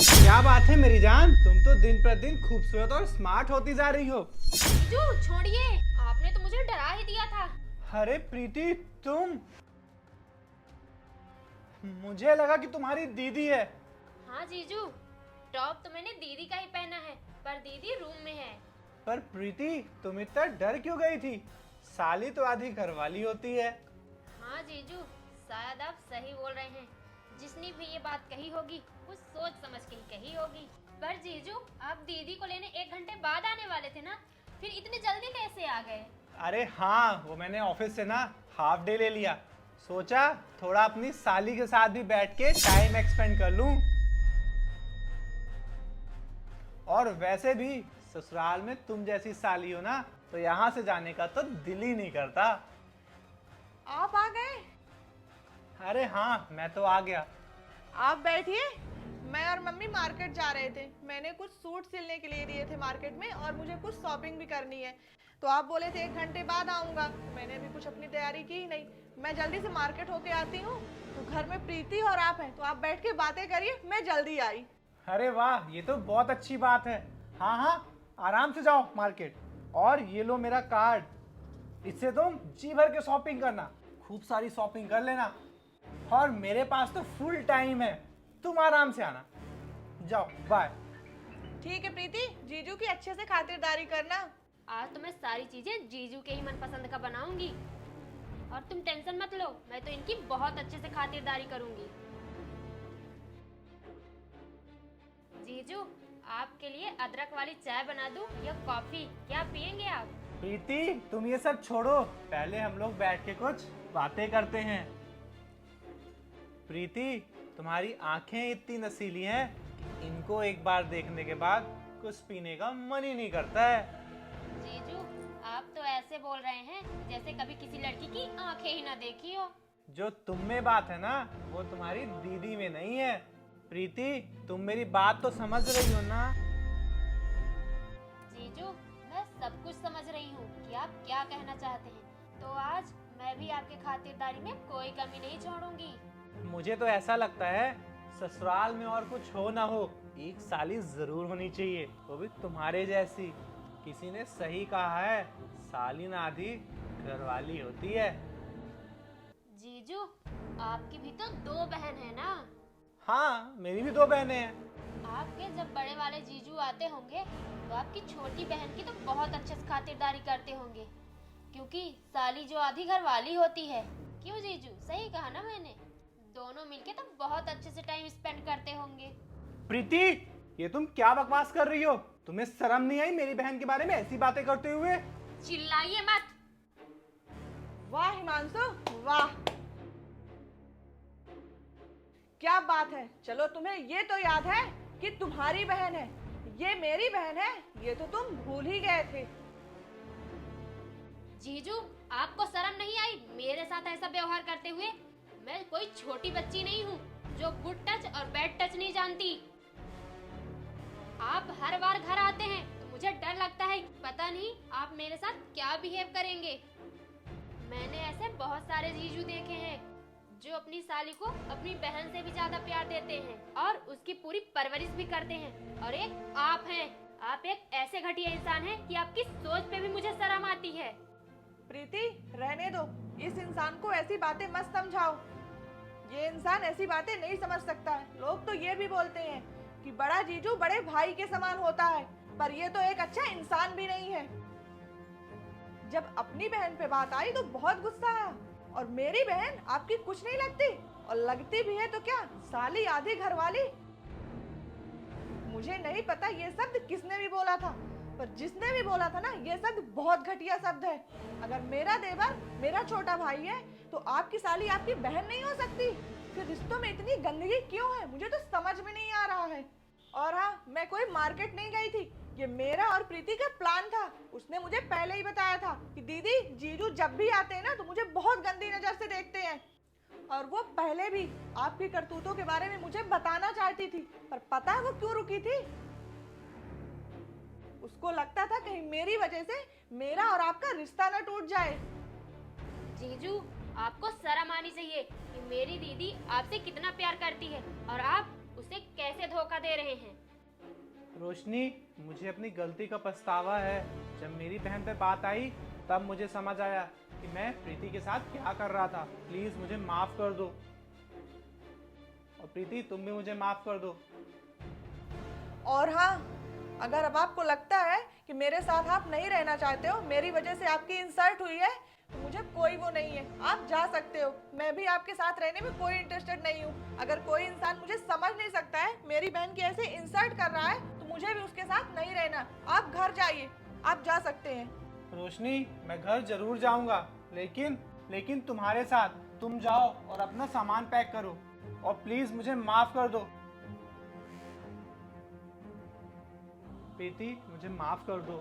क्या बात है मेरी जान, तुम तो दिन प्रतिदिन खूबसूरत और स्मार्ट होती जा रही हो। जीजू छोड़िए, आपने तो मुझे डरा ही दिया था। अरे प्रीति, तुम, मुझे लगा कि तुम्हारी दीदी है। हाँ जीजू, टॉप तो मैंने दीदी का ही पहना है, पर दीदी रूम में है। पर प्रीति, तुम इतना डर क्यों गई थी? साली तो आधी घरवाली होती है। हाँ जीजू, शायद आप सही बोल रहे हैं। जिसने भी ये बात कही होगी कुछ सोच समझ के ही कही होगी। पर जीजू, आप दीदी को लेने 1 घंटे बाद आने वाले थे ना, फिर इतनी जल्दी कैसे आ गए? अरे हाँ, वो मैंने ऑफिस से ना हाफ डे ले लिया। सोचा थोड़ा अपनी साली के साथ भी बैठ के टाइम एक्सपेंड कर लूं। और वैसे भी ससुराल में तुम जैसी साली हो ना, तो यहाँ से जाने का तो दिल ही नहीं करता। आप आ गए? अरे हाँ, मैं तो आ गया। आप बैठिए। मैं और मम्मी मार्केट जा रहे थे। मैंने कुछ सूट सिलने के लिए दिए थे मार्केट में, और मुझे कुछ शॉपिंग भी करनी है। तो आप बोले थे 1 घंटे बाद आऊँगा। मैंने अभी कुछ अपनी तैयारी की ही नहीं। मैं जल्दी से मार्केट होके आती हूँ। तो घर में प्रीति और आप हैं, तो आप बैठ के बातें करिए, मैं जल्दी आई। अरे वाह, ये तो बहुत अच्छी बात है। हाँ हाँ, आराम से जाओ मार्केट। और ये लो मेरा कार्ड, इससे तुम जी भर के शॉपिंग करना, खूब सारी शॉपिंग कर लेना। और मेरे पास तो फुल टाइम है, तुम आराम से आना। जाओ, बाय। ठीक है प्रीति, जीजू की अच्छे से खातिरदारी करना। आज तो मैं सारी चीजें जीजू के ही मनपसंद का बनाऊंगी। और तुम टेंशन मत लो, मैं तो इनकी बहुत अच्छे से खातिरदारी करूंगी। जीजू, आपके लिए अदरक वाली चाय बना दूं या कॉफी, क्या पियेंगे आप? प्रीति, तुम ये सब छोड़ो, पहले हम लोग बैठ के कुछ बातें करते हैं। प्रीति, तुम्हारी आंखें इतनी नसीली हैं कि इनको एक बार देखने के बाद कुछ पीने का मन ही नहीं करता है। जीजू, आप तो ऐसे बोल रहे हैं जैसे कभी किसी लड़की की आंखें ही ना देखी हो। जो तुम में बात है ना, वो तुम्हारी दीदी में नहीं है। प्रीति, तुम मेरी बात तो समझ रही हो ना? जीजू, मैं सब कुछ समझ रही हूँ कि आप क्या कहना चाहते हैं। तो आज मैं भी आपके खातिरदारी में कोई कमी नहीं छोड़ूंगी। मुझे तो ऐसा लगता है ससुराल में और कुछ हो ना हो, एक साली जरूर होनी चाहिए, वो भी तुम्हारे जैसी। किसी ने सही कहा है, साली ना आधी घरवाली होती है। जीजू, आपकी भी तो 2 बहन है ना? हाँ, मेरी भी 2 बहनें हैं। आपके जब बड़े वाले जीजू आते होंगे तो आपकी छोटी बहन की तो बहुत अच्छे से खातिरदारी करते होंगे, क्योंकि साली जो आधी घर वाली होती है। क्यों जीजू, सही कहा ना मैंने? दोनों मिलके तो बहुत अच्छे से टाइम स्पेंड करते होंगे। प्रीति, ये तुम क्या बकवास कर रही हो? तुम्हें शर्म नहीं आई मेरी बहन के बारे में ऐसी बातें करते हुए? चिल्लाइए मत। वाह हिमांशु, वाह, क्या बात है। चलो, तुम्हें ये तो याद है कि तुम्हारी बहन है, ये मेरी बहन है। ये तो तुम भूल ही गए थे। जीजू, आपको शर्म नहीं आई मेरे साथ ऐसा व्यवहार करते हुए? मैं कोई छोटी बच्ची नहीं हूँ जो गुड टच और बैड टच नहीं जानती। आप हर बार घर आते हैं तो मुझे डर लगता है, पता नहीं आप मेरे साथ क्या बिहेव करेंगे। मैंने ऐसे बहुत सारे जीजू देखे हैं जो अपनी साली को अपनी बहन से भी ज्यादा प्यार देते हैं और उसकी पूरी परवरिश भी करते हैं। और एक आप हैं, आप एक ऐसे घटिया इंसान हैं कि आपकी सोच पे भी मुझे शर्म आती है। प्रीति, रहने दो, इस इंसान को ऐसी बातें मत समझाओ। ये इंसान ऐसी बातें नहीं समझ सकता है। लोग तो ये भी बोलते हैं कि बड़ा जीजू बड़े भाई के समान होता है, पर ये तो एक अच्छा इंसान भी नहीं है। जब अपनी बहन पे बात आई तो बहुत गुस्सा आया, और मेरी बहन आपकी कुछ नहीं लगती, और लगती भी है तो क्या, साली आधी घरवाली। मुझे नहीं पता ये शब्द किसने भी बोला था, पर जिसने भी बोला था ना, ये शब्द बहुत घटिया शब्द है। अगर मेरा देवर मेरा छोटा भाई है तो आपकी साली आपकी बहन नहीं हो सकती। फिर रिश्तों में इतनी गंदगी क्यों है, मुझे तो समझ में नहीं आ रहा है। और हाँ, मैं कोई मार्केट नहीं गई थी, ये मेरा और प्रीति का प्लान था। उसने मुझे पहले ही बताया था कि दीदी, जीजू जब भी आते हैं ना तो मुझे बहुत गंदी नजर से देखते हैं। और वो पहले भी आपकी करतूतों के बारे में मुझे बताना चाहती थी, पर पता है वो क्यों रुकी थी? उसको लगता था कहीं मेरी वजह से मेरा और आपका रिश्ता न टूट जाए। जीजू, आपको शर्म आनी चाहिए कि मेरी दीदी आपसे कितना प्यार करती है और आप उसे कैसे धोखा दे रहे हैं। रोशनी, मुझे अपनी गलती का पछतावा है। जब मेरी बहन पे बात आई तब मुझे समझ आया कि मैं प्रीति के साथ क्या कर रहा था। प्लीज मुझे माफ कर दो। और प्रीति, तुम भी मुझे माफ कर दो। और हाँ, अगर अब आपको लगता है कि मेरे साथ आप नहीं रहना चाहते हो, मेरी वजह से आपकी इंसल्ट हुई है, तो मुझे कोई वो नहीं है, आप जा सकते हो। मैं भी आपके साथ रहने में कोई इंटरेस्टेड नहीं हूँ। अगर कोई इंसान मुझे समझ नहीं सकता है, मेरी बहन की ऐसे इंसल्ट कर रहा है, तो मुझे भी उसके साथ नहीं रहना। आप घर जाइए, आप जा सकते हैं। रोशनी, मैं घर जरूर जाऊंगा, लेकिन तुम्हारे साथ। तुम जाओ और अपना सामान पैक करो और प्लीज मुझे माफ कर दो। प्रीति, मुझे माफ कर दो।